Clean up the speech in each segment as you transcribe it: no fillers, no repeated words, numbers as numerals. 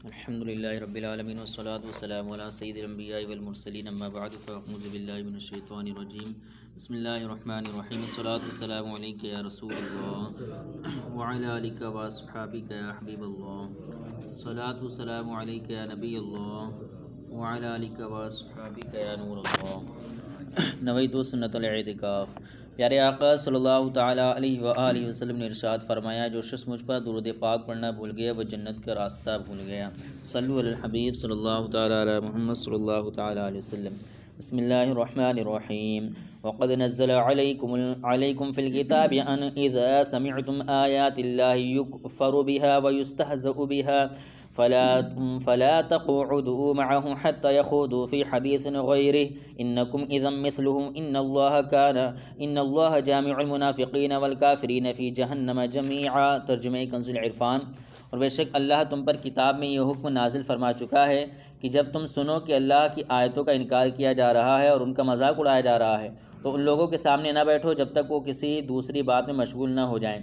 الحمد للہ رب العالمین والصلاة والسلام علی سید الانبیاء والمرسلین اما بعد فاعوذ باللہ من الشیطان الرجیم بسم اللہ الرحمن الرحیم الصلاة والسلام علیک یا رسول اللہ وعلی آلک واصحابک یا حبیب اللہ الصلاة والسلام علیک یا نبی اللہ وعلی آلک واصحابک یا نور اللہ نویت سنت الاعتکاف۔ پیارے آقا صلی اللہ تعالیٰ علیہ وآلہ وسلم نے ارشاد فرمایا، جو شخص مجھ پر درود پاک پڑھنا بھول گیا وہ جنت کا راستہ بھول گیا۔ صلو علی الحبیب صلی اللہ تعالیٰ علی محمد صلی اللہ تعالیٰ علیہ وسلم۔ بسم اللہ الرحمن الرحیم۔ وقد نزل علیکم فی الکتاب ان اذا سمعتم آیات اللہ یکفر بها ویستہزأ بها فلا تقعدوا معهم حتى يخوضوا في حديث غيره إنكم إذا مثلهم إن الله جامع المنافقين والكافرين في جہنم جميعا۔ ترجمہ کنز العرفان۔ اور بے شک اللہ تم پر کتاب میں یہ حکم نازل فرما چکا ہے کہ جب تم سنو کہ اللہ کی آیتوں کا انکار کیا جا رہا ہے اور ان کا مذاق اڑایا جا رہا ہے تو ان لوگوں کے سامنے نہ بیٹھو جب تک وہ کسی دوسری بات میں مشغول نہ ہو جائیں،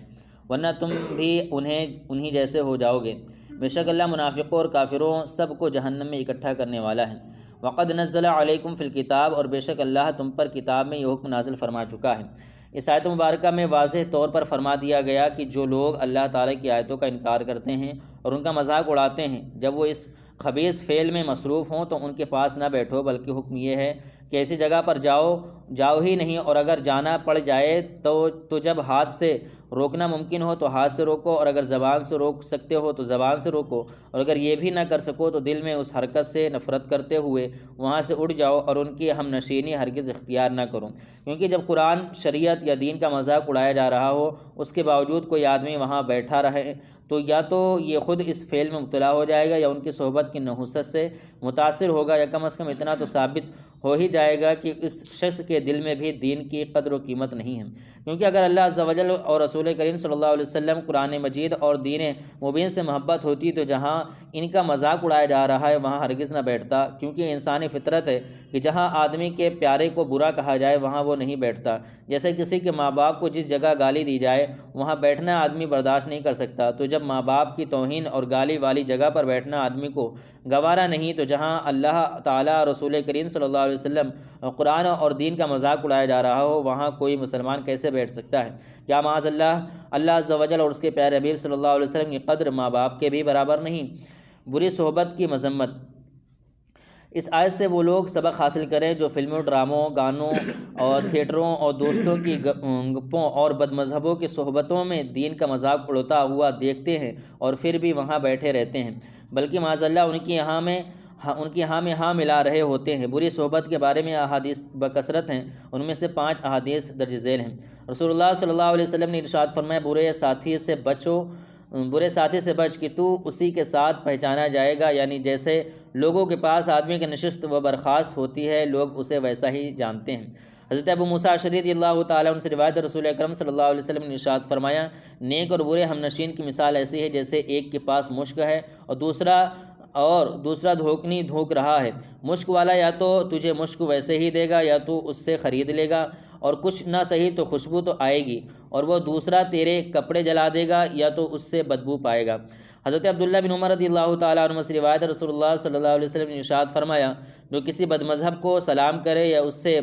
ورنہ تم بھی انہی جیسے ہو جاؤ گے۔ بے شک اللہ منافقوں اور کافروں سب کو جہنم میں اکٹھا کرنے والا ہے۔ وقد نزل علیکم فی الکتاب، اور بے شک اللہ تم پر کتاب میں یہ حکم نازل فرما چکا ہے۔ اس آیت مبارکہ میں واضح طور پر فرما دیا گیا کہ جو لوگ اللہ تعالیٰ کی آیتوں کا انکار کرتے ہیں اور ان کا مذاق اڑاتے ہیں، جب وہ اس خبیث فعل میں مصروف ہوں تو ان کے پاس نہ بیٹھو، بلکہ حکم یہ ہے کہ ایسی جگہ پر جاؤ ہی نہیں، اور اگر جانا پڑ جائے تو جب ہاتھ سے روکنا ممکن ہو تو ہاتھ سے روکو، اور اگر زبان سے روک سکتے ہو تو زبان سے روکو، اور اگر یہ بھی نہ کر سکو تو دل میں اس حرکت سے نفرت کرتے ہوئے وہاں سے اٹھ جاؤ اور ان کی ہم نشینی ہرگز اختیار نہ کرو۔ کیونکہ جب قرآن، شریعت یا دین کا مذاق اڑایا جا رہا ہو، اس کے باوجود کوئی آدمی وہاں بیٹھا رہے تو یا تو یہ خود اس فعل میں مبتلا ہو جائے گا یا ان کی صحبت کی نحوست سے متاثر ہوگا، یا کم از کم اتنا تو ثابت ہو ہی جائے گا کہ اس شخص کے دل میں بھی دین کی قدر و قیمت نہیں ہے۔ کیونکہ اگر اللہ عز و جل اور رسول کریم صلی اللہ علیہ وسلم، قرآن مجید اور دین مبین سے محبت ہوتی تو جہاں ان کا مذاق اڑایا جا رہا ہے وہاں ہرگز نہ بیٹھتا، کیونکہ انسانی فطرت ہے کہ جہاں آدمی کے پیارے کو برا کہا جائے وہاں وہ نہیں بیٹھتا۔ جیسے کسی کے ماں باپ کو جس جگہ گالی دی جائے وہاں بیٹھنا آدمی برداشت نہیں کر سکتا، تو جب ماں باپ کی توہین اور گالی والی جگہ پر بیٹھنا آدمی کو گوارا نہیں، تو جہاں اللہ تعالیٰ رسول کریم صلی اللہ علیہ وسلم قرآن اور دین کا مذاق اڑایا جا رہا ہو وہاں کوئی مسلمان کیسے بیٹھ سکتا ہے؟ کیا معاذ اللہ عز و جل اور اس کے پیارے حبیب صلی اللہ علیہ وسلم کی قدر ماں باپ کے بھی برابر نہیں؟ بری صحبت کی مذمت۔ اس آیت سے وہ لوگ سبق حاصل کریں جو فلموں، ڈراموں، گانوں اور تھیٹروں اور دوستوں کی گپوں اور بد مذہبوں کی صحبتوں میں دین کا مذاق اڑاتا ہوا دیکھتے ہیں اور پھر بھی وہاں بیٹھے رہتے ہیں، بلکہ معاذ اللہ ان کی ہاں میں ہاں ملا رہے ہوتے ہیں۔ بری صحبت کے بارے میں احادیث بکثرت ہیں، ان میں سے 5 احادیث درج ذیل ہیں۔ رسول اللہ صلی اللہ علیہ وسلم نے ارشاد فرمایا، برے ساتھی سے بچ کہ تو اسی کے ساتھ پہچانا جائے گا، یعنی جیسے لوگوں کے پاس آدمی کی نشست و برخاست ہوتی ہے لوگ اسے ویسا ہی جانتے ہیں۔ حضرت ابو موسیٰ اشعری رضی اللہ تعالیٰ عنہ سے روایت، رسول اکرم صلی اللہ علیہ وسلم نے ارشاد فرمایا، نیک اور برے ہم نشین کی مثال ایسی ہے جیسے ایک کے پاس مشک ہے اور دوسرا دھوکنی دھوک رہا ہے۔ مشک والا یا تو تجھے مشک ویسے ہی دے گا یا تو اس سے خرید لے گا، اور کچھ نہ صحیح تو خوشبو تو آئے گی، اور وہ دوسرا تیرے کپڑے جلا دے گا یا تو اس سے بدبو پائے گا۔ حضرت عبداللہ بن عمر رضی اللہ تعالیٰ عنہ سے روایت، رسول اللہ صلی اللہ علیہ وسلم نے ارشاد فرمایا، جو کسی بد مذہب کو سلام کرے یا اس سے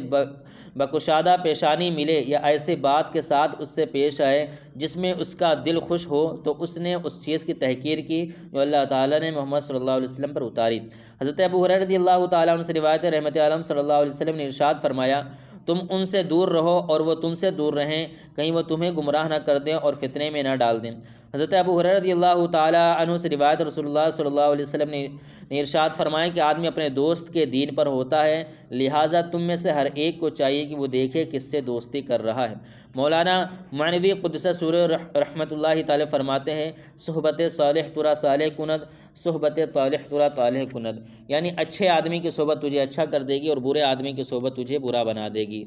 بکشادہ پیشانی ملے یا ایسی بات کے ساتھ اس سے پیش آئے جس میں اس کا دل خوش ہو تو اس نے اس چیز کی تحقیر کی جو اللہ تعالیٰ نے محمد صلی اللہ علیہ وسلم پر اتاری۔ حضرت ابو ہریرہ رضی اللہ تعالیٰ عنہ سے روایت، رحمت عالم صلی اللہ علیہ وسلم نے ارشاد فرمایا، تم ان سے دور رہو اور وہ تم سے دور رہیں، کہیں وہ تمہیں گمراہ نہ کر دیں اور فتنے میں نہ ڈال دیں۔ حضرت ابو ہریرہ رضی اللہ تعالیٰ عنہ سے روایت، رسول اللہ صلی اللہ علیہ وسلم نے ارشاد فرمایا کہ آدمی اپنے دوست کے دین پر ہوتا ہے، لہٰذا تم میں سے ہر ایک کو چاہیے کہ وہ دیکھے کس سے دوستی کر رہا ہے۔ مولانا معنوی قدس سر رحمۃ اللہ تعالی فرماتے ہیں، صحبت صالح ترا صالح کند، صحبت طالح ترا طالح کند، یعنی اچھے آدمی کی صحبت تجھے اچھا کر دے گی اور برے آدمی کی صحبت تجھے برا بنا دے گی۔